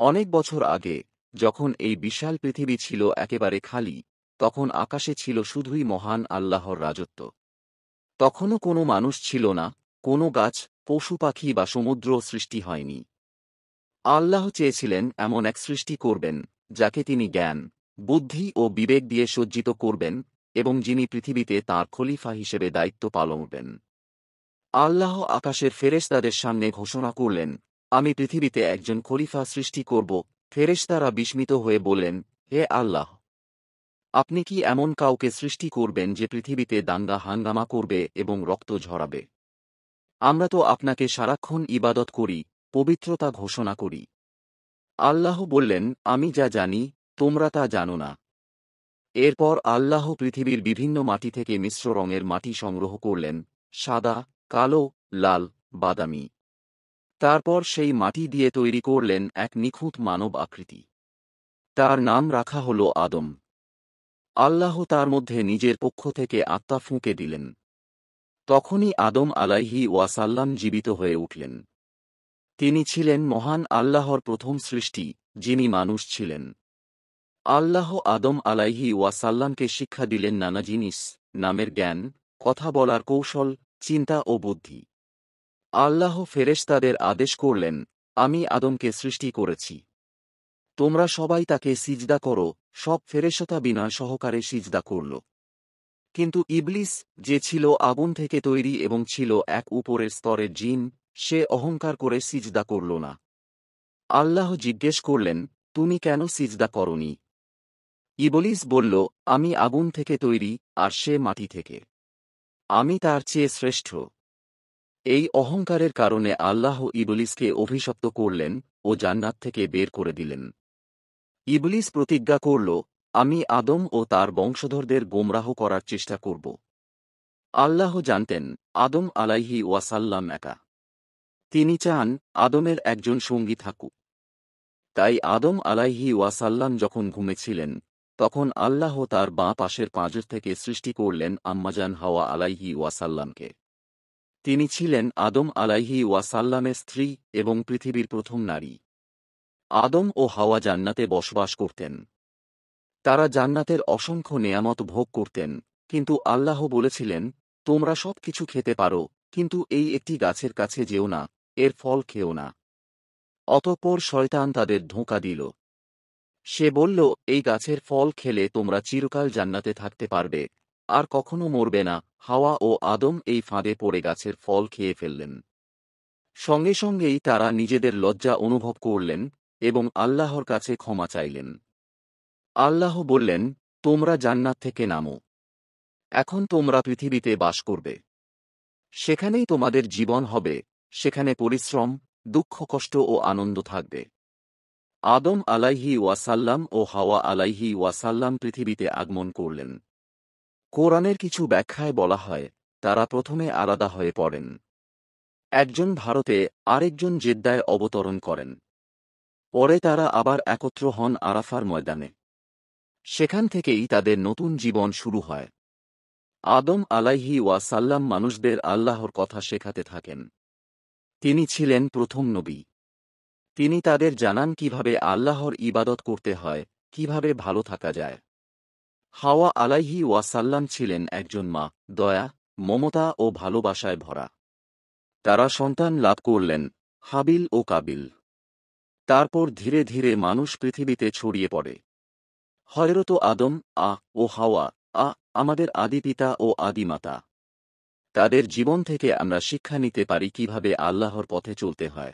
অনেক বছর আগে, যখন এই বিশাল পৃথিবী ছিল একেবারে খালি, তখন আকাশে ছিল শুধুই মহান আল্লাহর রাজত্ব। তখনও কোনো মানুষ ছিল না, কোনো গাছ, পশু পাখি বা সমুদ্র সৃষ্টি হয়নি। আল্লাহ চেয়েছিলেন এমন এক সৃষ্টি করবেন, যাকে তিনি জ্ঞান, বুদ্ধি ও বিবেক দিয়ে সজ্জিত করবেন, এবং যিনি পৃথিবীতে তাঁর খলিফা হিসেবে দায়িত্ব পালন করবেন। আল্লাহ আকাশের ফেরেশতাদের সামনে ঘোষণা করলেন, আমি পৃথিবীতে একজন খলিফা সৃষ্টি করব। ফেরেশতারা বিস্মিত হয়ে বললেন, হে আল্লাহ, আপনি কি এমন কাউকে সৃষ্টি করবেন যে পৃথিবীতে দাঙ্গা হাঙ্গামা করবে এবং রক্ত ঝরাবে? আমরা তো আপনাকে সারাক্ষণ ইবাদত করি, পবিত্রতা ঘোষণা করি। আল্লাহ বললেন, আমি যা জানি, তোমরা তা জানো না। এরপর আল্লাহ পৃথিবীর বিভিন্ন মাটি থেকে মিশ্র রঙের মাটি সংগ্রহ করলেন, সাদা, কালো, লাল, বাদামি। তারপর সেই মাটি দিয়ে তৈরি করলেন এক নিখুঁত মানব আকৃতি। তার নাম রাখা হল আদম। আল্লাহ তার মধ্যে নিজের পক্ষ থেকে আত্মা ফুঁকে দিলেন। তখনই আদম আলাইহি ওয়াসাল্লাম জীবিত হয়ে উঠলেন। তিনি ছিলেন মহান আল্লাহর প্রথম সৃষ্টি, যিনি মানুষ ছিলেন। আল্লাহ আদম আলাইহি ওয়াসাল্লামকে শিক্ষা দিলেন নানা জিনিস, নামের জ্ঞান, কথা বলার কৌশল, চিন্তা ও বুদ্ধি। আল্লাহ ফেরেশতাদের আদেশ করলেন, আমি আদমকে সৃষ্টি করেছি। তোমরা সবাই তাকে সিজদা করো। সব ফেরেশতা বিনয় সহকারে সিজদা করল। কিন্তু ইবলিস, যে ছিল আগুন থেকে তৈরি এবং ছিল এক উপরের স্তরের জিন, সে অহংকার করে সিজদা করল না। আল্লাহ জিজ্ঞেস করলেন, তুমি কেন সিজদা করনি? ইবলিস বলল, আমি আগুন থেকে তৈরি, আর সে মাটি থেকে। আমি তার চেয়ে শ্রেষ্ঠ। এই অহংকারের কারণে আল্লাহ ইবলিসকে অভিশপ্ত করলেন ও জান্নাত থেকে বের করে দিলেন। ইবলিস প্রতিজ্ঞা করল, আমি আদম ও তার বংশধরদের গোমরাহ করার চেষ্টা করব। আল্লাহ জানতেন, আদম আলাইহি ওয়াসাল্লাম একা। তিনি চান, আদমের একজন সঙ্গী থাকুক। তাই আদম আলাইহি ওয়াসাল্লাম যখন ঘুমেছিলেন, তখন আল্লাহ তার বাঁ পাশের পাঁজর থেকে সৃষ্টি করলেন আম্মাজান হাওয়া আলাইহি ওয়াসাল্লামকে। তিনি ছিলেন আদম আলাইহি ওয়াসাল্লামের স্ত্রী এবং পৃথিবীর প্রথম নারী। আদম ও হাওয়া জান্নাতে বসবাস করতেন। তারা জান্নাতের অসংখ্য নেয়ামত ভোগ করতেন, কিন্তু আল্লাহ বলেছিলেন, তোমরা সব কিছু খেতে পারো, কিন্তু এই একটি গাছের কাছে যেও না, এর ফল খেও না। অতঃপর শয়তান তাদের ধোঁকা দিল। সে বলল, এই গাছের ফল খেলে তোমরা চিরকাল জান্নাতে থাকতে পারবে, আর কখনো মরবে না। হাওয়া ও আদম এই ফাঁদে পড়ে গাছের ফল খেয়ে ফেললেন। সঙ্গে সঙ্গেই তারা নিজেদের লজ্জা অনুভব করলেন এবং আল্লাহর কাছে ক্ষমা চাইলেন। আল্লাহ বললেন, তোমরা জান্নাত থেকে নামো। এখন তোমরা পৃথিবীতে বাস করবে। সেখানেই তোমাদের জীবন হবে, সেখানে পরিশ্রম, দুঃখ, কষ্ট ও আনন্দ থাকবে। আদম আলাইহি ওয়াসাল্লাম ও হাওয়া আলাইহি ওয়াসাল্লাম পৃথিবীতে আগমন করলেন। কোরআনের কিছু ব্যাখ্যায় বলা হয়, তারা প্রথমে আলাদা হয়ে পড়েন। একজন ভারতে, আরেকজন জেদ্দায় অবতরণ করেন। পরে তারা আবার একত্র হন আরাফার ময়দানে। সেখান থেকেই তাদের নতুন জীবন শুরু হয়। আদম আলাইহি ওয়াসাল্লাম মানুষদের আল্লাহর কথা শেখাতে থাকেন। তিনি ছিলেন প্রথম নবী। তিনি তাদের জানান কিভাবে আল্লাহর ইবাদত করতে হয়, কিভাবে ভালো থাকা যায়। হাওয়া আলাইহি ওয়াসাল্লাম ছিলেন একজন মা, দয়া, মমতা ও ভালোবাসায় ভরা। তারা সন্তান লাভ করলেন, হাবিল ও কাবিল। তারপর ধীরে ধীরে মানুষ পৃথিবীতে ছড়িয়ে পড়ে। হযরত আদম ও হাওয়া আমাদের আদিপিতা ও আদিমাতা। তাদের জীবন থেকে আমরা শিক্ষা নিতে পারি কিভাবে আল্লাহর পথে চলতে হয়।